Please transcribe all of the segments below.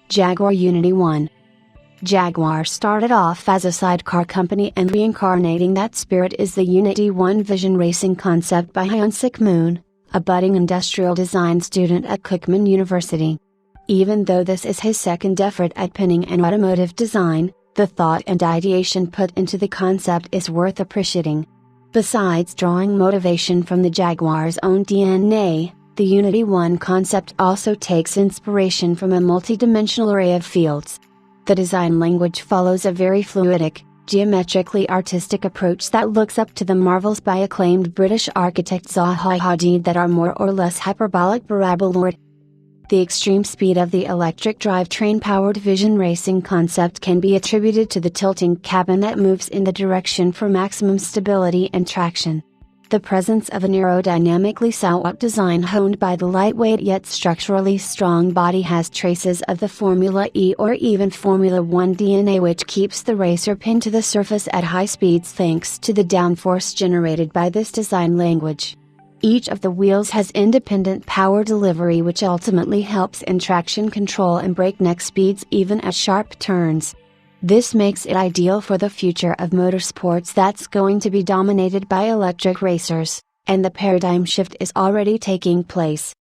Jaguar Unity One. Jaguar started off as a sidecar company, and reincarnating that spirit is the Unity One vision racing concept by Hyun-Sik Moon, a budding industrial design student at Kookmin University. Even though this is his second effort at penning an automotive design, the thought and ideation put into the concept is worth appreciating. Besides drawing motivation from the Jaguar's own DNA, the Unity One concept also takes inspiration from a multidimensional array of fields. The design language follows a very fluidic, geometrically artistic approach that looks up to the marvels by acclaimed British architect Zaha Hadid that are more or less hyperbolic parabola. The extreme speed of the electric drivetrain-powered vision racing concept can be attributed to the tilting cabin that moves in the direction for maximum stability and traction. The presence of an aerodynamically sound design honed by the lightweight yet structurally strong body has traces of the Formula E or even Formula One DNA, which keeps the racer pinned to the surface at high speeds thanks to the downforce generated by this design language. Each of the wheels has independent power delivery, which ultimately helps in traction control and breakneck speeds even at sharp turns. This makes it ideal for the future of motorsports that's going to be dominated by electric racers, and the paradigm shift is already taking place.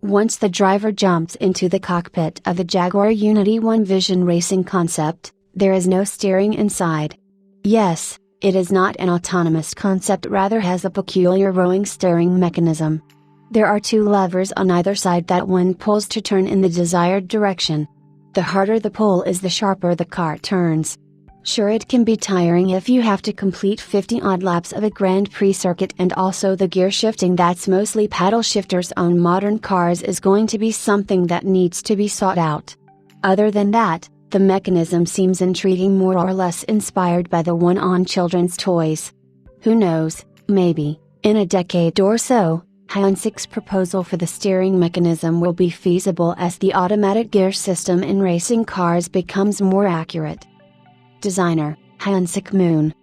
Once the driver jumps into the cockpit of the Jaguar Unity One vision racing concept, there is no steering inside. Yes, it is not an autonomous concept, rather has a peculiar rowing steering mechanism. There are two levers on either side that one pulls to turn in the desired direction. The harder the pull is, the sharper the car turns. Sure, it can be tiring if you have to complete 50-odd laps of a Grand Prix circuit, and also the gear shifting that's mostly paddle shifters on modern cars is going to be something that needs to be sought out. Other than that, the mechanism seems intriguing, more or less inspired by the one on children's toys. Who knows, maybe, in a decade or so, Hyun-Sik's proposal for the steering mechanism will be feasible as the automatic gear system in racing cars becomes more accurate. Designer, Hyun-Sik Moon.